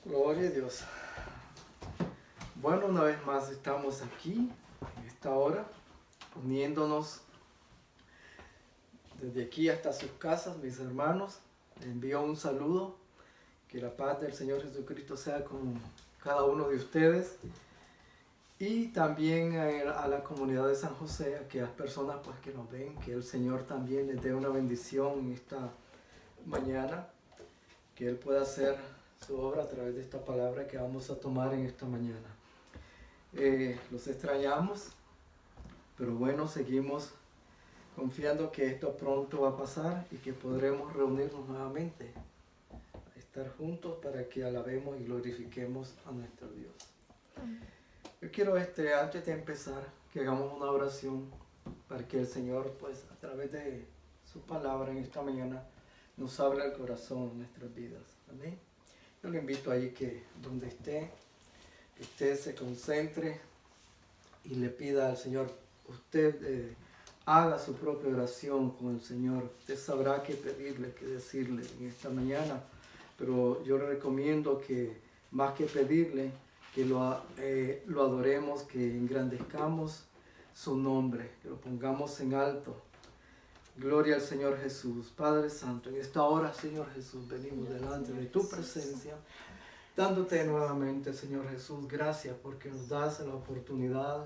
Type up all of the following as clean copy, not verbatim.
Gloria a Dios. Bueno, una vez más estamos aquí, en esta hora, uniéndonos desde aquí hasta sus casas, mis hermanos. Les envío un saludo, que la paz del Señor Jesucristo sea con cada uno de ustedes. Y también a la comunidad de San José, a aquellas personas pues, que nos ven, que el Señor también les dé una bendición en esta mañana, que Él pueda hacer su obra a través de esta palabra que vamos a tomar en esta mañana. Los extrañamos, pero bueno, seguimos confiando que esto pronto va a pasar y que podremos reunirnos nuevamente, estar juntos para que alabemos y glorifiquemos a nuestro Dios. Yo quiero, antes de empezar, que hagamos una oración para que el Señor, pues, a través de su palabra en esta mañana, nos hable al corazón en nuestras vidas. Amén. Yo le invito ahí que donde esté, usted se concentre y le pida al Señor, usted haga su propia oración con el Señor. Usted sabrá qué pedirle, qué decirle en esta mañana, pero yo le recomiendo que más que pedirle, que lo adoremos, que engrandezcamos su nombre, que lo pongamos en alto. Gloria al Señor Jesús. Padre Santo, en esta hora, Señor Jesús, venimos delante de tu presencia, dándote nuevamente, Señor Jesús, gracias porque nos das la oportunidad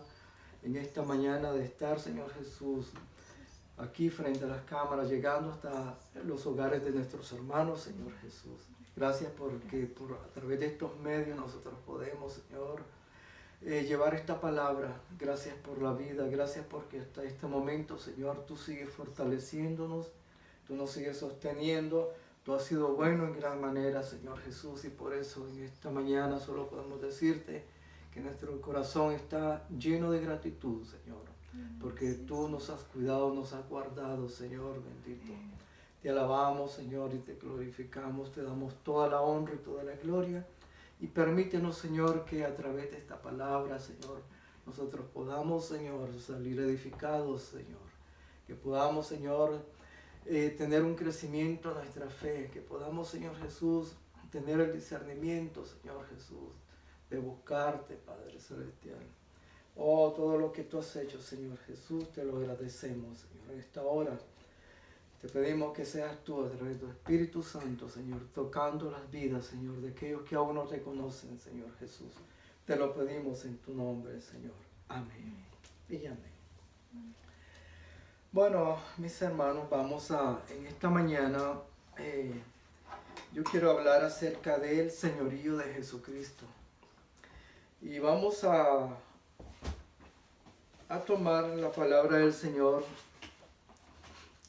en esta mañana de estar, Señor Jesús, aquí frente a las cámaras, llegando hasta los hogares de nuestros hermanos, Señor Jesús. Gracias porque a través de estos medios nosotros podemos, Señor, llevar esta palabra. Gracias por la vida, gracias porque hasta este momento, Señor, tú sigues fortaleciéndonos, tú nos sigues sosteniendo, tú has sido bueno en gran manera, Señor Jesús, y por eso en esta mañana solo podemos decirte que nuestro corazón está lleno de gratitud, Señor, porque tú nos has cuidado, nos has guardado, Señor bendito. Te alabamos, Señor, y te glorificamos, te damos toda la honra y toda la gloria. Y permítenos, Señor, que a través de esta palabra, Señor, nosotros podamos, Señor, salir edificados, Señor. Que podamos, Señor, tener un crecimiento en nuestra fe. Que podamos, Señor Jesús, tener el discernimiento, Señor Jesús, de buscarte, Padre Celestial. Oh, todo lo que tú has hecho, Señor Jesús, te lo agradecemos, Señor, en esta hora. Te pedimos que seas tú a través de tu Espíritu Santo, Señor, tocando las vidas, Señor, de aquellos que aún no te conocen, Señor Jesús. Te lo pedimos en tu nombre, Señor. Amén. Y amén. Bueno, mis hermanos, en esta mañana, yo quiero hablar acerca del señorío de Jesucristo. Y vamos a tomar la palabra del Señor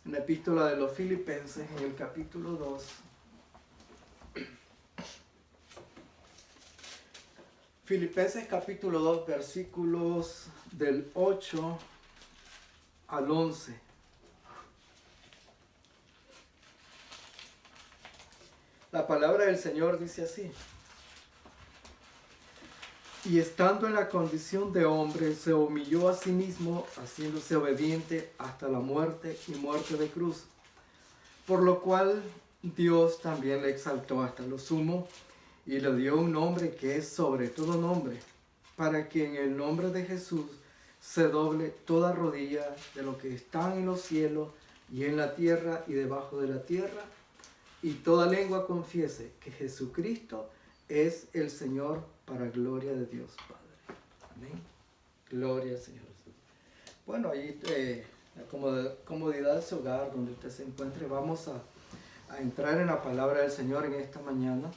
en la epístola de los Filipenses, en el capítulo 2. Filipenses capítulo 2, versículos del 8 al 11. La palabra del Señor dice así: y estando en la condición de hombre, se humilló a sí mismo, haciéndose obediente hasta la muerte y muerte de cruz. Por lo cual Dios también le exaltó hasta lo sumo y le dio un nombre que es sobre todo nombre, para que en el nombre de Jesús se doble toda rodilla de lo que están en los cielos y en la tierra y debajo de la tierra, y toda lengua confiese que Jesucristo es el Señor, para gloria de Dios Padre. Amén. Gloria al Señor Jesús. Bueno, ahí la comodidad de su hogar, donde usted se encuentre, vamos a entrar en la palabra del Señor en esta mañana.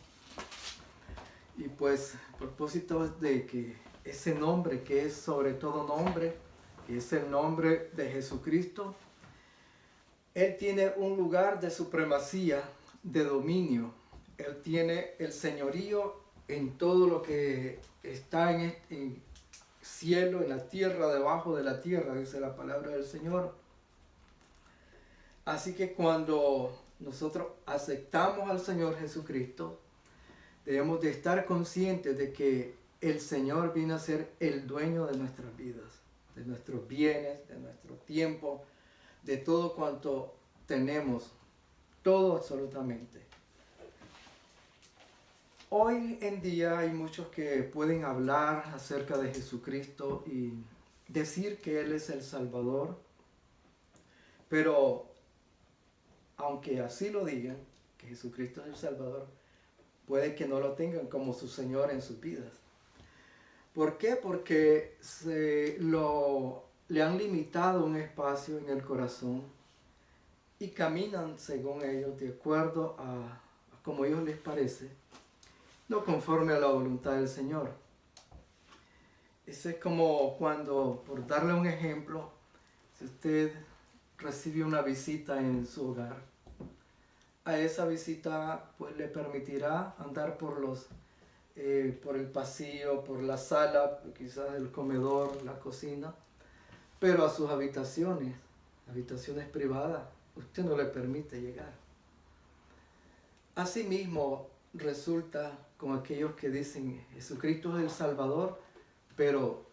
Y pues, a propósito de que ese nombre que es sobre todo nombre, que es el nombre de Jesucristo, Él tiene un lugar de supremacía, de dominio. Él tiene el señorío en todo lo que está en el cielo, en la tierra, debajo de la tierra, dice la palabra del Señor. Así que cuando nosotros aceptamos al Señor Jesucristo, debemos de estar conscientes de que el Señor viene a ser el dueño de nuestras vidas, de nuestros bienes, de nuestro tiempo, de todo cuanto tenemos, todo absolutamente. Hoy en día hay muchos que pueden hablar acerca de Jesucristo y decir que Él es el Salvador, pero aunque así lo digan, que Jesucristo es el Salvador, puede que no lo tengan como su Señor en sus vidas. ¿Por qué? Porque le han limitado un espacio en el corazón y caminan según ellos, de acuerdo a como a ellos les parece, no conforme a la voluntad del Señor. Eso es como cuando, por darle un ejemplo, si usted recibe una visita en su hogar, a esa visita pues le permitirá andar por el pasillo, por la sala, quizás el comedor, la cocina, pero a sus habitaciones privadas, usted no le permite llegar. Asimismo, resulta con aquellos que dicen Jesucristo es el Salvador, pero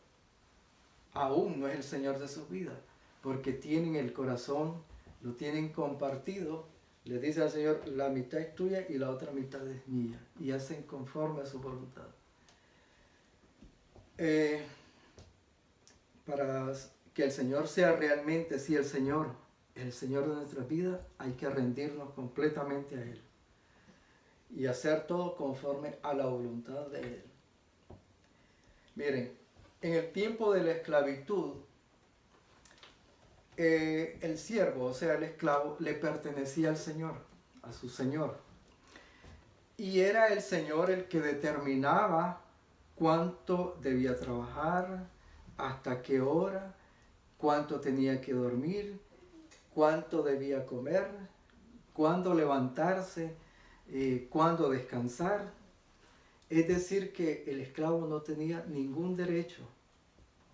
aún no es el Señor de sus vidas, porque tienen el corazón, lo tienen compartido, le dice al Señor, la mitad es tuya y la otra mitad es mía, y hacen conforme a su voluntad. Para que el Señor sea realmente, sí, el Señor de nuestra vida, hay que rendirnos completamente a Él y hacer todo conforme a la voluntad de Él. Miren, en el tiempo de la esclavitud, el siervo, o sea, el esclavo, le pertenecía al Señor, a su Señor. Y era el Señor el que determinaba cuánto debía trabajar, hasta qué hora, cuánto tenía que dormir, cuánto debía comer, cuándo levantarse, cuándo descansar. Es decir, que el esclavo no tenía ningún derecho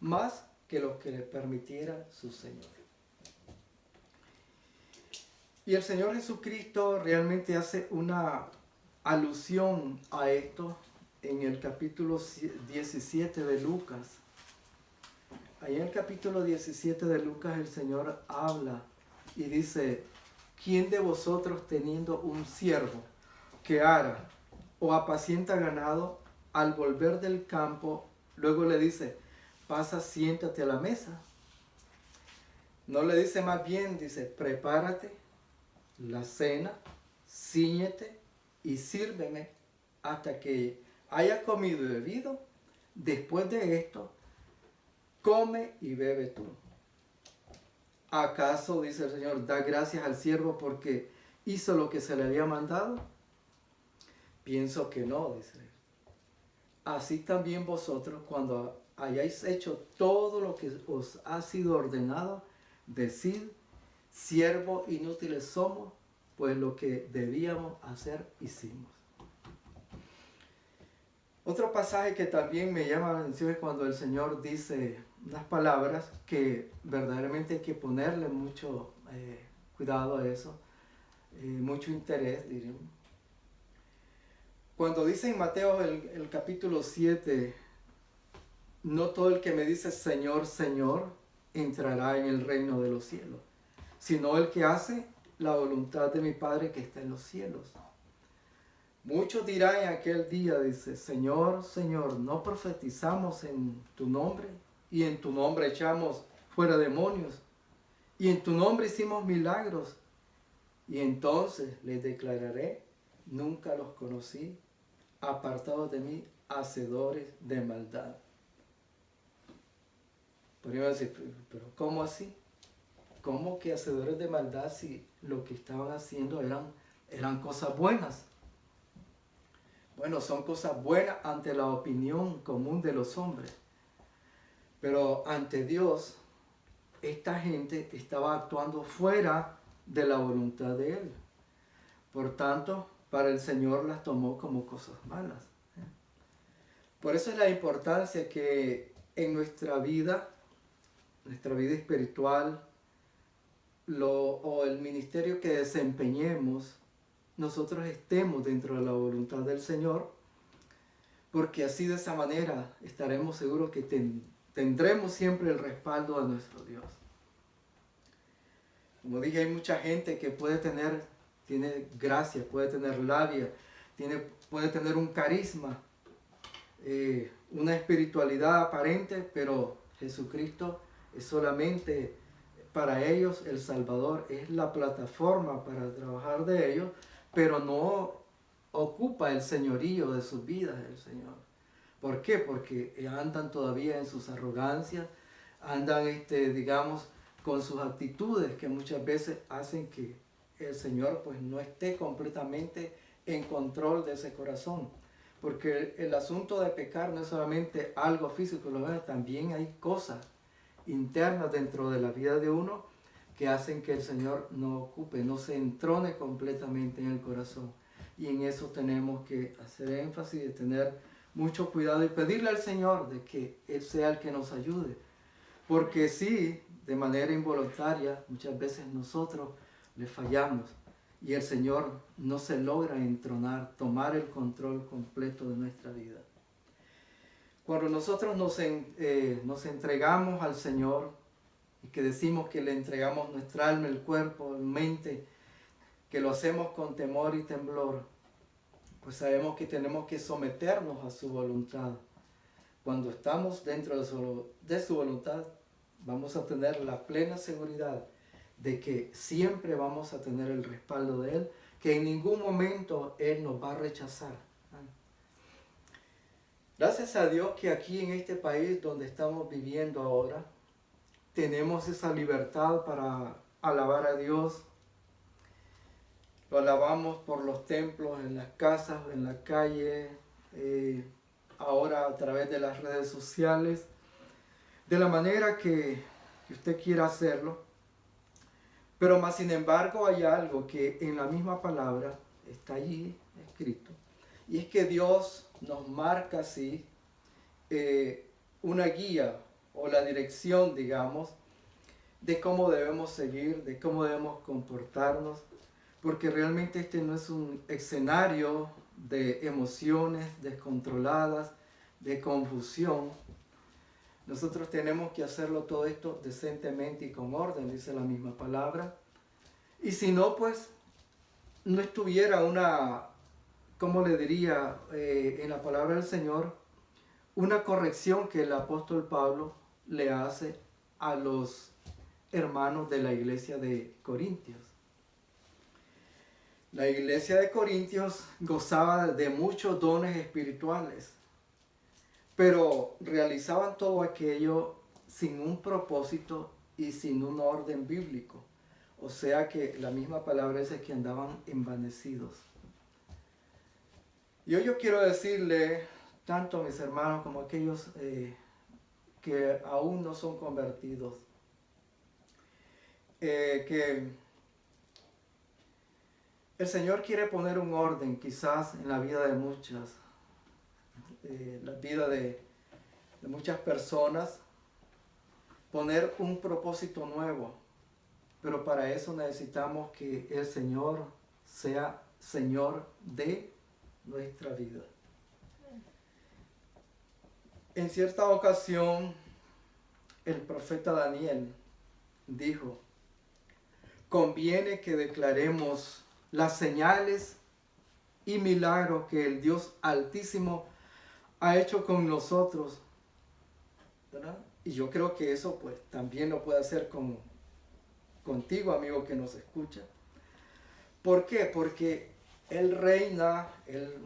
más que los que le permitiera su Señor. Y el Señor Jesucristo realmente hace una alusión a esto en el capítulo 17 de Lucas. Ahí en el capítulo 17 de Lucas el Señor habla y dice, ¿quién de vosotros teniendo un siervo que ara o apacienta ganado, al volver del campo, luego le dice, pasa, siéntate a la mesa? No le dice más bien, dice, prepárate la cena, cíñete y sírveme hasta que haya comido y bebido. Después de esto, come y bebe tú. ¿Acaso, dice el Señor, da gracias al siervo porque hizo lo que se le había mandado? Pienso que no, dice él. Así también vosotros, cuando hayáis hecho todo lo que os ha sido ordenado, decid, siervos inútiles somos, pues lo que debíamos hacer hicimos. Otro pasaje que también me llama la atención es cuando el Señor dice unas palabras que verdaderamente hay que ponerle mucho cuidado a eso, mucho interés, diríamos. Cuando dice en Mateo el capítulo 7, no todo el que me dice Señor, Señor, entrará en el reino de los cielos, sino el que hace la voluntad de mi Padre que está en los cielos. Muchos dirán en aquel día, dice, Señor, Señor, ¿no profetizamos en tu nombre? Y en tu nombre echamos fuera demonios. Y en tu nombre hicimos milagros. Y entonces les declararé, nunca los conocí, apartados de mí, hacedores de maldad. Podríamos decir, pero ¿cómo así? ¿Cómo que hacedores de maldad si lo que estaban haciendo eran cosas buenas? Bueno, son cosas buenas ante la opinión común de los hombres. Pero ante Dios, esta gente estaba actuando fuera de la voluntad de Él. Por tanto, para el Señor las tomó como cosas malas. Por eso es la importancia que en nuestra vida espiritual, o el ministerio que desempeñemos, nosotros estemos dentro de la voluntad del Señor, porque así de esa manera estaremos seguros que tendremos siempre el respaldo de nuestro Dios. Como dije, hay mucha gente que tiene gracia, puede tener labia, puede tener un carisma, una espiritualidad aparente, pero Jesucristo es solamente para ellos el Salvador, es la plataforma para trabajar de ellos, pero no ocupa el señorío de sus vidas el Señor. ¿Por qué? Porque andan todavía en sus arrogancias, andan, digamos, con sus actitudes que muchas veces hacen que el Señor pues no esté completamente en control de ese corazón. Porque el asunto de pecar no es solamente algo físico, también hay cosas internas dentro de la vida de uno que hacen que el Señor no ocupe, no se entrone completamente en el corazón. Y en eso tenemos que hacer énfasis, de tener mucho cuidado y pedirle al Señor de que Él sea el que nos ayude. Porque sí, de manera involuntaria, muchas veces nosotros le fallamos y el Señor no se logra entronar, tomar el control completo de nuestra vida. Cuando nosotros nos entregamos al Señor y que decimos que le entregamos nuestra alma, el cuerpo, la mente, que lo hacemos con temor y temblor, pues sabemos que tenemos que someternos a su voluntad. Cuando estamos dentro de su voluntad, vamos a tener la plena seguridad de que siempre vamos a tener el respaldo de Él, que en ningún momento Él nos va a rechazar. Gracias a Dios que aquí en este país donde estamos viviendo ahora, tenemos esa libertad para alabar a Dios. Lo alabamos por los templos, en las casas, en la calle, ahora a través de las redes sociales, de la manera que usted quiera hacerlo. Pero más sin embargo hay algo que en la misma palabra está allí escrito. Y es que Dios nos marca así una guía o la dirección, digamos, de cómo debemos seguir, de cómo debemos comportarnos. Porque realmente este no es un escenario de emociones descontroladas, de confusión. Nosotros tenemos que hacerlo todo esto decentemente y con orden, dice la misma palabra. Y si no, pues no estuviera ¿cómo le diría en la palabra del Señor? Una corrección que el apóstol Pablo le hace a los hermanos de la iglesia de Corintios. La iglesia de Corintios gozaba de muchos dones espirituales, pero realizaban todo aquello sin un propósito y sin un orden bíblico. O sea que la misma palabra dice que andaban envanecidos. Y hoy yo quiero decirle, tanto a mis hermanos como a aquellos que aún no son convertidos, que el Señor quiere poner un orden quizás en la vida de muchas, la vida de muchas personas, poner un propósito nuevo, pero para eso necesitamos que el Señor sea Señor de nuestra vida. En cierta ocasión, el profeta Daniel dijo: conviene que declaremos las señales y milagros que el Dios Altísimo ha hecho con nosotros, ¿verdad? Y yo creo que eso pues también lo puede hacer contigo, amigo que nos escucha. ¿Por qué? Porque Él reina,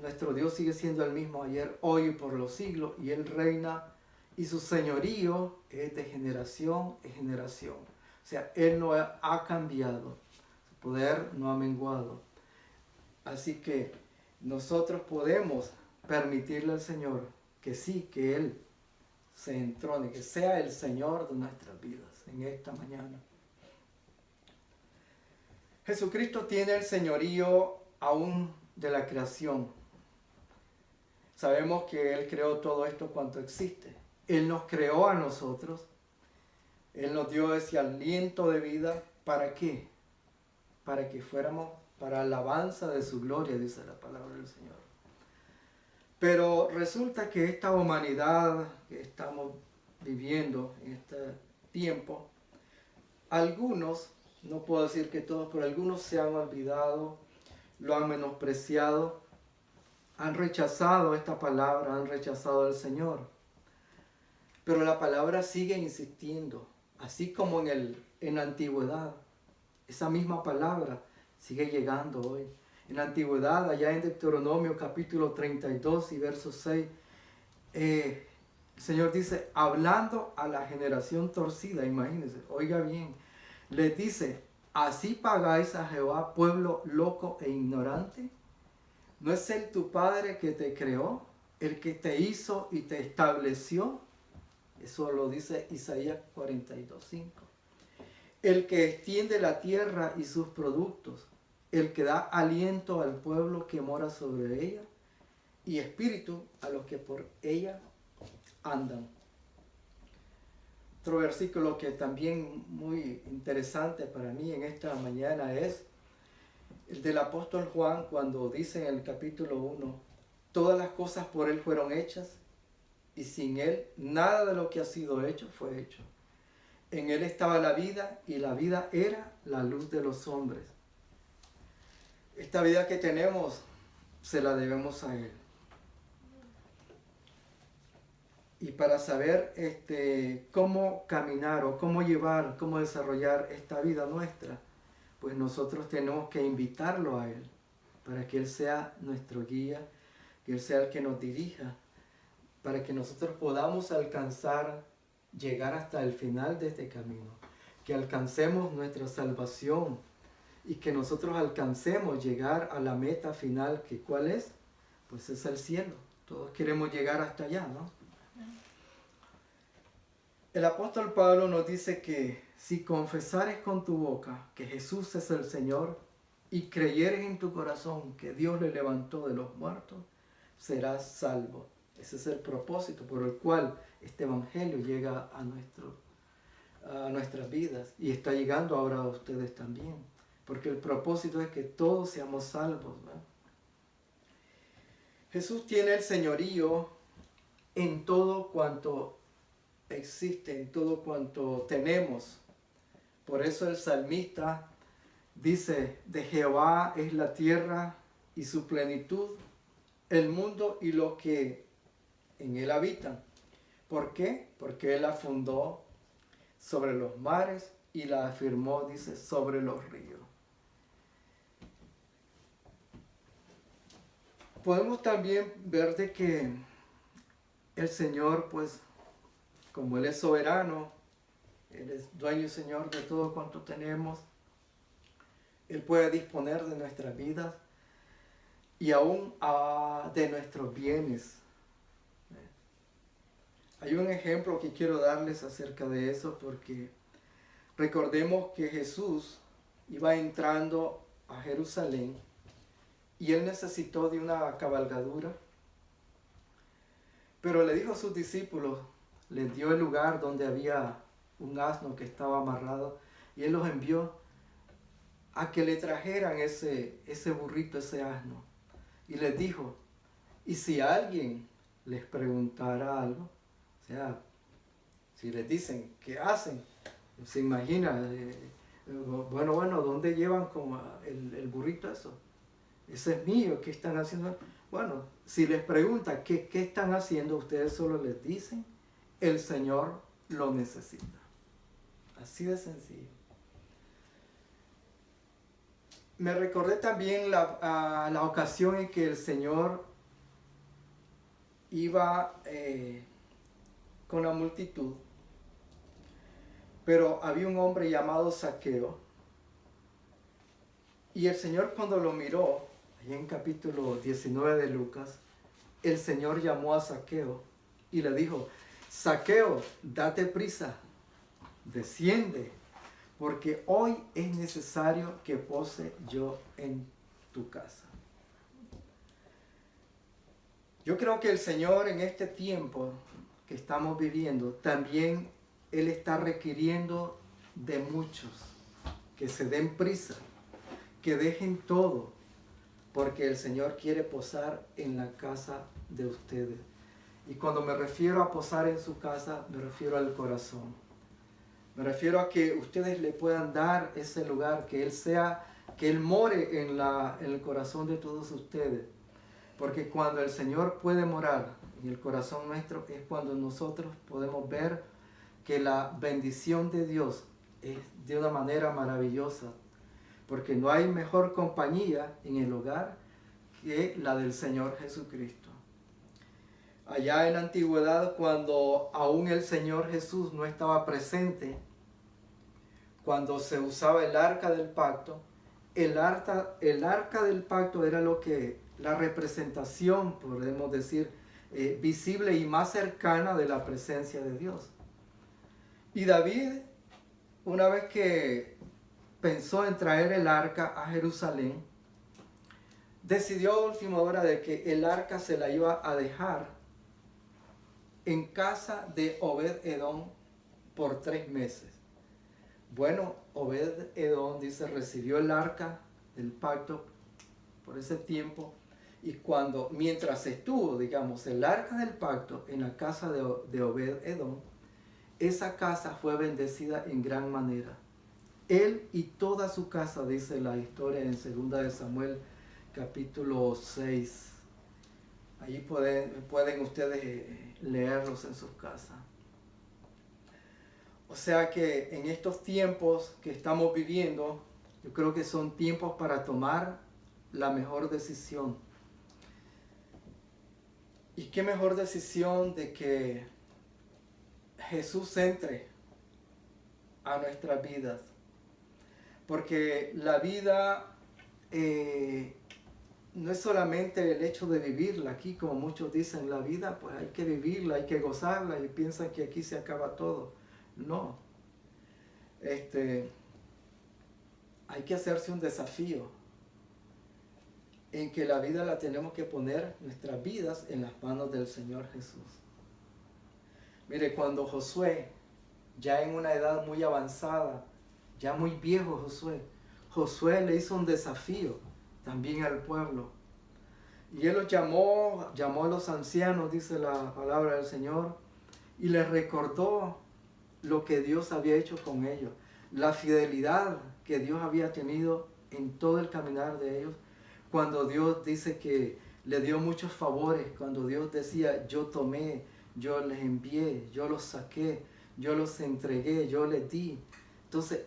nuestro Dios sigue siendo el mismo ayer, hoy y por los siglos, y Él reina y su señorío es de generación en generación. O sea, Él no ha cambiado, su poder no ha menguado. Así que nosotros podemos permitirle al Señor que sí, que Él se entrone, que sea el Señor de nuestras vidas en esta mañana. Jesucristo tiene el señorío aún de la creación. Sabemos que Él creó todo esto cuanto existe. Él nos creó a nosotros. Él nos dio ese aliento de vida. ¿Para qué? Para que fuéramos para alabanza de su gloria, dice la palabra del Señor. Pero resulta que esta humanidad que estamos viviendo en este tiempo, algunos, no puedo decir que todos, pero algunos se han olvidado, lo han menospreciado han rechazado esta palabra, han rechazado al Señor. Pero la palabra sigue insistiendo, así como en la antigüedad. Esa misma palabra sigue llegando hoy. En la antigüedad, allá en Deuteronomio capítulo 32 y verso 6, el Señor dice, hablando a la generación torcida, imagínense, oiga bien, les dice, ¿así pagáis a Jehová, pueblo loco e ignorante? ¿No es Él tu Padre que te creó, el que te hizo y te estableció? Eso lo dice Isaías 42:5. El que extiende la tierra y sus productos, el que da aliento al pueblo que mora sobre ella, y espíritu a los que por ella andan. Otro versículo que también muy interesante para mí en esta mañana es el del apóstol Juan, cuando dice en el capítulo 1, todas las cosas por él fueron hechas, y sin él nada de lo que ha sido hecho fue hecho. En él estaba la vida, y la vida era la luz de los hombres. Esta vida que tenemos se la debemos a él. Y para saber cómo caminar o cómo llevar, cómo desarrollar esta vida nuestra, pues nosotros tenemos que invitarlo a él, para que él sea nuestro guía, que él sea el que nos dirija, para que nosotros podamos alcanzar, llegar hasta el final de este camino, que alcancemos nuestra salvación y que nosotros alcancemos llegar a la meta final, que ¿cuál es? Pues es el cielo. Todos queremos llegar hasta allá, ¿no? El apóstol Pablo nos dice que si confesares con tu boca que Jesús es el Señor y creyeres en tu corazón que Dios le levantó de los muertos, serás salvo. Ese es el propósito por el cual este evangelio llega a nuestras vidas y está llegando ahora a ustedes también. Porque el propósito es que todos seamos salvos, ¿no? Jesús tiene el señorío en todo cuanto existe, en todo cuanto tenemos. Por eso el salmista dice, de Jehová es la tierra y su plenitud, el mundo y los que en él habitan. ¿Por qué? Porque él la fundó sobre los mares y la afirmó, dice, sobre los ríos. Podemos también ver de que el Señor, pues, como Él es soberano, Él es dueño y Señor de todo cuanto tenemos, Él puede disponer de nuestras vidas y aún de nuestros bienes. Hay un ejemplo que quiero darles acerca de eso, porque recordemos que Jesús iba entrando a Jerusalén y Él necesitó de una cabalgadura, pero le dijo a sus discípulos, les dio el lugar donde había un asno que estaba amarrado, y Él los envió a que le trajeran ese burrito, ese asno. Y les dijo, y si alguien les preguntara algo, o sea, si les dicen, ¿qué hacen? Se imagina, bueno, ¿dónde llevan como el burrito eso? Ese es mío, ¿qué están haciendo? Bueno, si les preguntan ¿qué están haciendo? Ustedes solo les dicen, el Señor lo necesita. Así de sencillo. Me recordé también la ocasión en que el Señor iba con la multitud, pero había un hombre llamado Zaqueo, y el Señor cuando lo miró, ahí en capítulo 19 de Lucas, el Señor llamó a Zaqueo y le dijo, Zaqueo, date prisa, desciende, porque hoy es necesario que pose yo en tu casa. Yo creo que el Señor en este tiempo que estamos viviendo, también Él está requiriendo de muchos que se den prisa, que dejen todo, porque el Señor quiere posar en la casa de ustedes. Y cuando me refiero a posar en su casa, me refiero al corazón. Me refiero a que ustedes le puedan dar ese lugar, que Él more en el corazón de todos ustedes. Porque cuando el Señor puede morar en el corazón nuestro es cuando nosotros podemos ver que la bendición de Dios es de una manera maravillosa. Porque no hay mejor compañía en el hogar que la del Señor Jesucristo. Allá en la antigüedad, cuando aún el Señor Jesús no estaba presente, cuando se usaba el arca del pacto, el arca del pacto era la representación, podemos decir, visible y más cercana de la presencia de Dios. Y David, una vez que pensó en traer el arca a Jerusalén, decidió a última hora de que el arca se la iba a dejar en casa de Obed-Edom por 3 meses. Bueno, Obed-Edom, dice, recibió el arca del pacto por ese tiempo, y mientras estuvo, digamos, el arca del pacto en la casa de Obed-Edom, esa casa fue bendecida en gran manera. Él y toda su casa, dice la historia en 2 de Samuel, capítulo 6. Allí pueden ustedes leerlos en sus casas. O sea que en estos tiempos que estamos viviendo, yo creo que son tiempos para tomar la mejor decisión. ¿Y qué mejor decisión de que Jesús entre a nuestras vidas? Porque la vida no es solamente el hecho de vivirla aquí, como muchos dicen, la vida pues hay que vivirla, hay que gozarla y piensan que aquí se acaba todo. No. Hay que hacerse un desafío en que la vida la tenemos que poner, nuestras vidas, en las manos del Señor Jesús. Mire, cuando Josué, ya en una edad muy avanzada, ya muy viejo Josué le hizo un desafío también al pueblo. Y él los llamó a los ancianos, dice la palabra del Señor, y les recordó lo que Dios había hecho con ellos, la fidelidad que Dios había tenido en todo el caminar de ellos, cuando Dios dice que le dio muchos favores, cuando Dios decía, yo tomé, yo les envié, yo los saqué, yo los entregué, yo les di. Entonces,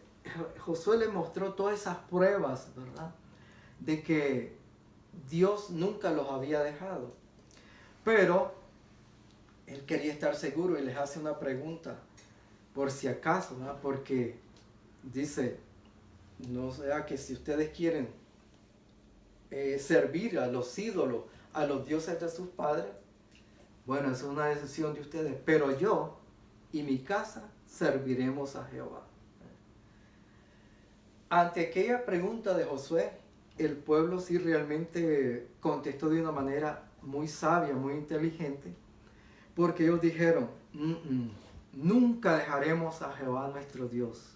Josué le mostró todas esas pruebas, ¿verdad?, de que Dios nunca los había dejado. Pero él quería estar seguro y les hace una pregunta, por si acaso, ¿verdad? Porque dice, no sea que si ustedes quieren servir a los ídolos, a los dioses de sus padres, bueno, es una decisión de ustedes, pero yo y mi casa serviremos a Jehová. Ante aquella pregunta de Josué, el pueblo sí realmente contestó de una manera muy sabia, muy inteligente, porque ellos dijeron, nunca dejaremos a Jehová nuestro Dios.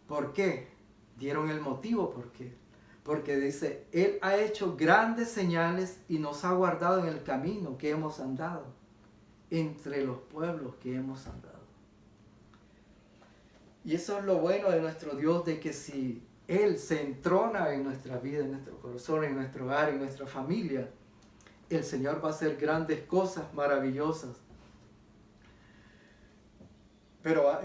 ¿Por qué? Dieron el motivo por qué. Porque dice, Él ha hecho grandes señales y nos ha guardado en el camino que hemos andado, entre los pueblos que hemos andado. Y eso es lo bueno de nuestro Dios, de que si Él se entrona en nuestra vida, en nuestro corazón, en nuestro hogar, en nuestra familia, el Señor va a hacer grandes cosas maravillosas. Pero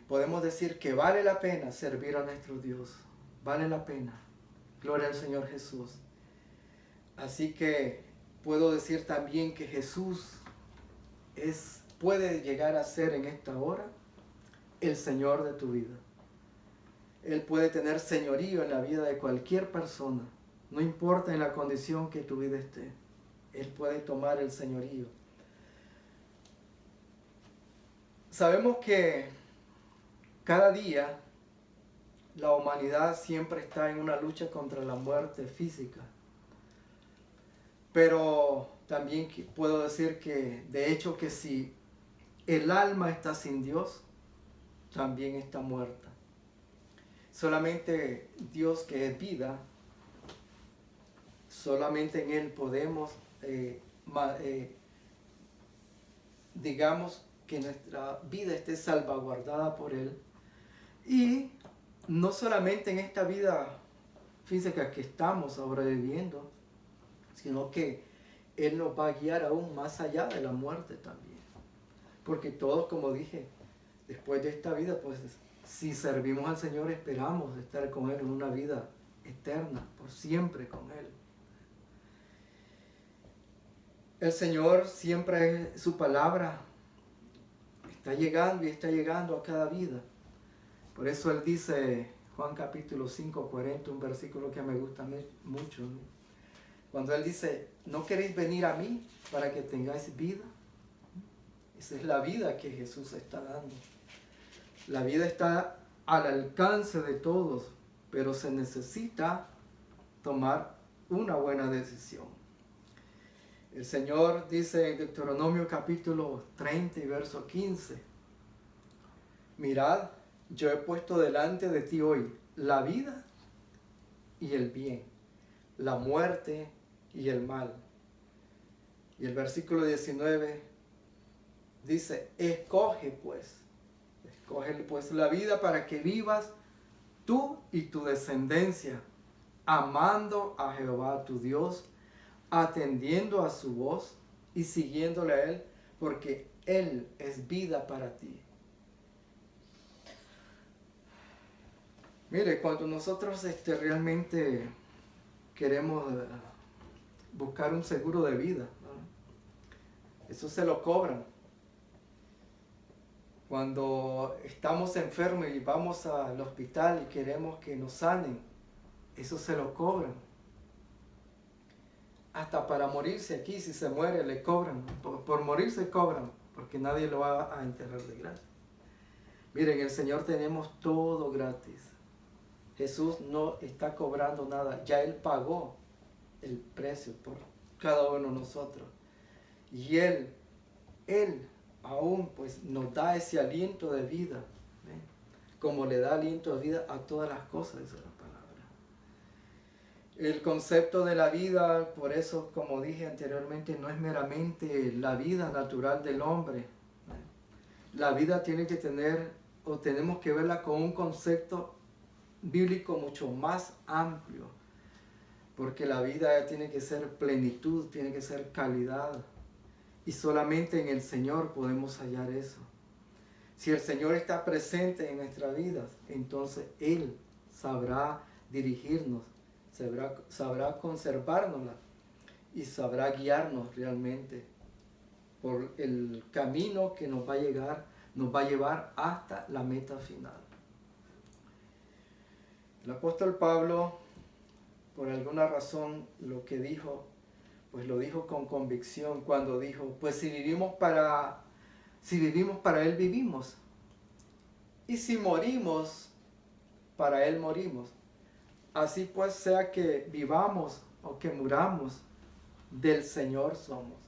podemos decir que vale la pena servir a nuestro Dios. Vale la pena. Gloria al Señor Jesús. Así que puedo decir también que Jesús puede llegar a ser en esta hora el Señor de tu vida. Él puede tener señorío en la vida de cualquier persona. No importa en la condición que tu vida esté. Él puede tomar el señorío. Sabemos que cada día la humanidad siempre está en una lucha contra la muerte física. Pero también puedo decir que, de hecho, que si el alma está sin Dios, también está muerta. Solamente Dios, que es vida, solamente en Él podemos, digamos, que nuestra vida esté salvaguardada por Él. Y no solamente en esta vida física que estamos ahora viviendo, sino que Él nos va a guiar aún más allá de la muerte también. Porque todos, como dije, después de esta vida, pues si servimos al Señor, esperamos estar con Él en una vida eterna, por siempre con Él. El Señor siempre, su palabra está llegando y está llegando a cada vida. Por eso Él dice, Juan capítulo 5, 40, un versículo que me gusta mucho, ¿no? Cuando Él dice, ¿no queréis venir a mí para que tengáis vida? Esa es la vida que Jesús está dando. La vida está al alcance de todos, pero se necesita tomar una buena decisión. El Señor dice en Deuteronomio capítulo 30 y verso 15, mirad, yo he puesto delante de ti hoy la vida y el bien, la muerte y el mal. Y el versículo 19 dice, escoge pues la vida para que vivas tú y tu descendencia, amando a Jehová tu Dios, atendiendo a su voz y siguiéndole a Él, porque Él es vida para ti. Mire, cuando nosotros realmente queremos buscar un seguro de vida, ¿no? Eso se lo cobran. Cuando estamos enfermos y vamos al hospital y queremos que nos sanen, eso se lo cobran. Hasta para morirse aquí, si se muere, le cobran. Por morirse cobran, porque nadie lo va a enterrar de gratis. Miren, el Señor tenemos todo gratis. Jesús no está cobrando nada. Ya Él pagó el precio por cada uno de nosotros. Y Él aún pues nos da ese aliento de vida, ¿eh? Como le da aliento de vida a todas las cosas, dice la palabra. El concepto de la vida, por eso, como dije anteriormente, no es meramente la vida natural del hombre, ¿eh? La vida tiene que tener, o tenemos que verla con un concepto bíblico mucho más amplio, porque la vida tiene que ser plenitud, tiene que ser calidad. Y solamente en el Señor podemos hallar eso. Si el Señor está presente en nuestras vidas, entonces Él sabrá dirigirnos, sabrá conservárnosla y sabrá guiarnos realmente por el camino que nos va a llevar hasta la meta final. El apóstol Pablo, por alguna razón, lo que dijo, pues lo dijo con convicción cuando dijo, pues si vivimos para Él vivimos. Y si morimos, para Él morimos. Así pues sea que vivamos o que muramos, del Señor somos.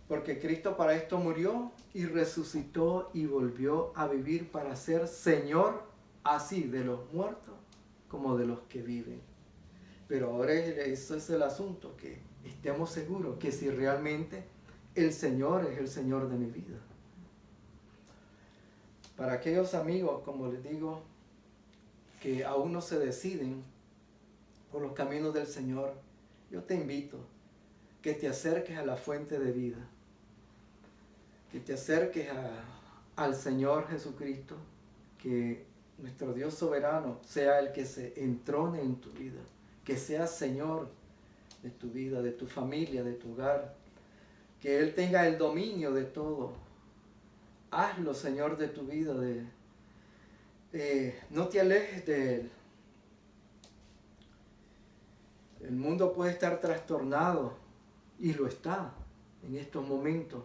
Porque Cristo para esto murió y resucitó y volvió a vivir para ser Señor así de los muertos como de los que viven. Pero ahora eso es el asunto, que estemos seguros que si realmente el Señor es el Señor de mi vida. Para aquellos amigos, como les digo, que aún no se deciden por los caminos del Señor, yo te invito que te acerques a la fuente de vida, que te acerques al Señor Jesucristo, que nuestro Dios soberano sea el que se entrone en tu vida, que sea Señor de tu vida, de tu familia, de tu hogar, que Él tenga el dominio de todo. Hazlo, Señor, de tu vida, no te alejes de Él. El mundo puede estar trastornado, y lo está en estos momentos,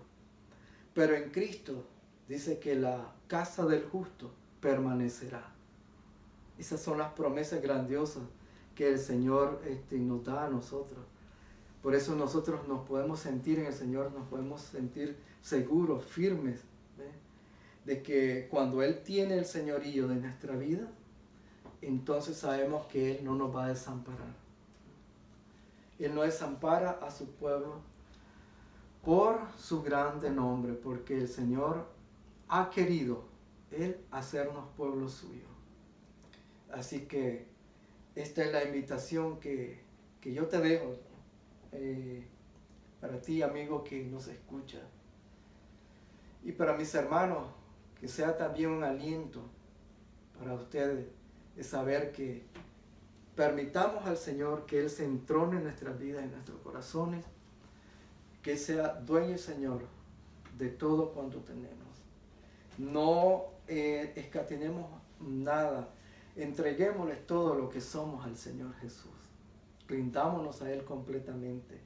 pero en Cristo dice que la casa del justo permanecerá. Esas son las promesas grandiosas que el Señor nos da a nosotros. Por eso nosotros nos podemos sentir en el Señor, nos podemos sentir seguros, firmes, ¿eh? De que cuando Él tiene el señorío de nuestra vida, entonces sabemos que Él no nos va a desamparar. Él no desampara a su pueblo por su grande nombre, porque el Señor ha querido Él hacernos pueblo suyo. Así que esta es la invitación que yo te dejo para ti, amigo, que nos escucha. Y para mis hermanos, que sea también un aliento para ustedes de saber que permitamos al Señor que Él se entrone en nuestras vidas, en nuestros corazones, que sea dueño y Señor de todo cuanto tenemos. No escatimemos nada, entreguémosle todo lo que somos al Señor Jesús. Rindámonos a Él completamente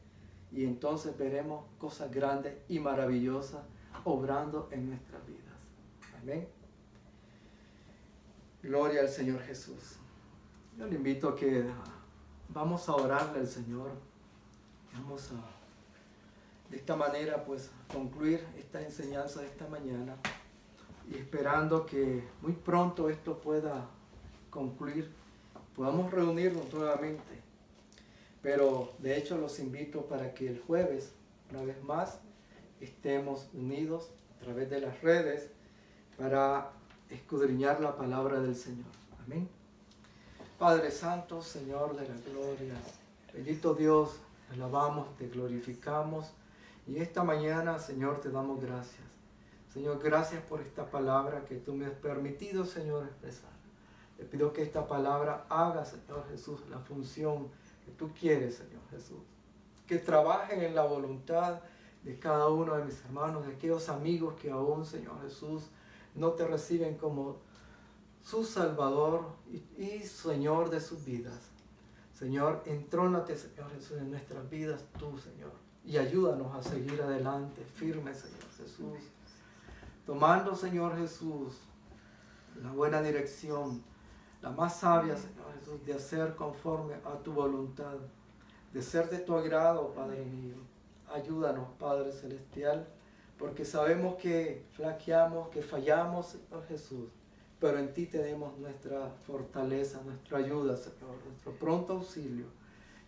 y entonces veremos cosas grandes y maravillosas obrando en nuestras vidas. Amén. Gloria al Señor Jesús. Yo le invito a que vamos a orarle al Señor. Vamos a, de esta manera, pues, concluir esta enseñanza de esta mañana y esperando que muy pronto esto pueda concluir, podamos reunirnos nuevamente. Pero de hecho los invito para que el jueves, una vez más, estemos unidos a través de las redes para escudriñar la palabra del Señor. Amén. Padre Santo, Señor de la gloria, bendito Dios, te alabamos, te glorificamos y esta mañana, Señor, te damos gracias. Señor, gracias por esta palabra que tú me has permitido, Señor, expresar. Te pido que esta palabra haga, Señor Jesús, la función que tú quieres, Señor Jesús. Que trabajen en la voluntad de cada uno de mis hermanos, de aquellos amigos que aún, Señor Jesús, no te reciben como su Salvador y Señor de sus vidas. Señor, entrónate, Señor Jesús, en nuestras vidas tú, Señor, y ayúdanos a seguir adelante, firme, Señor Jesús, tomando, Señor Jesús, la buena dirección, la más sabia, Señor Jesús, de hacer conforme a tu voluntad, de ser de tu agrado, Padre mío. Ayúdanos, Padre Celestial, porque sabemos que flaqueamos, que fallamos, Señor Jesús, pero en ti tenemos nuestra fortaleza, nuestra ayuda, Señor, nuestro pronto auxilio.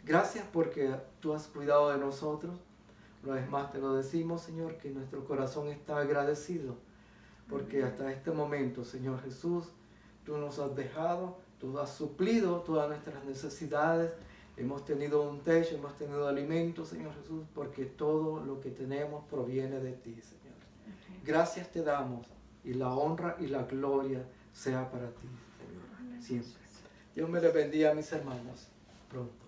Gracias porque tú has cuidado de nosotros. Una vez más te lo decimos, Señor, que nuestro corazón está agradecido, porque hasta este momento, Señor Jesús, tú nos has dejado, tú has suplido todas nuestras necesidades. Hemos tenido un techo, hemos tenido alimento, Señor Jesús, porque todo lo que tenemos proviene de ti, Señor. Gracias te damos y la honra y la gloria sea para ti, Señor, siempre. Dios me le bendiga a mis hermanos pronto.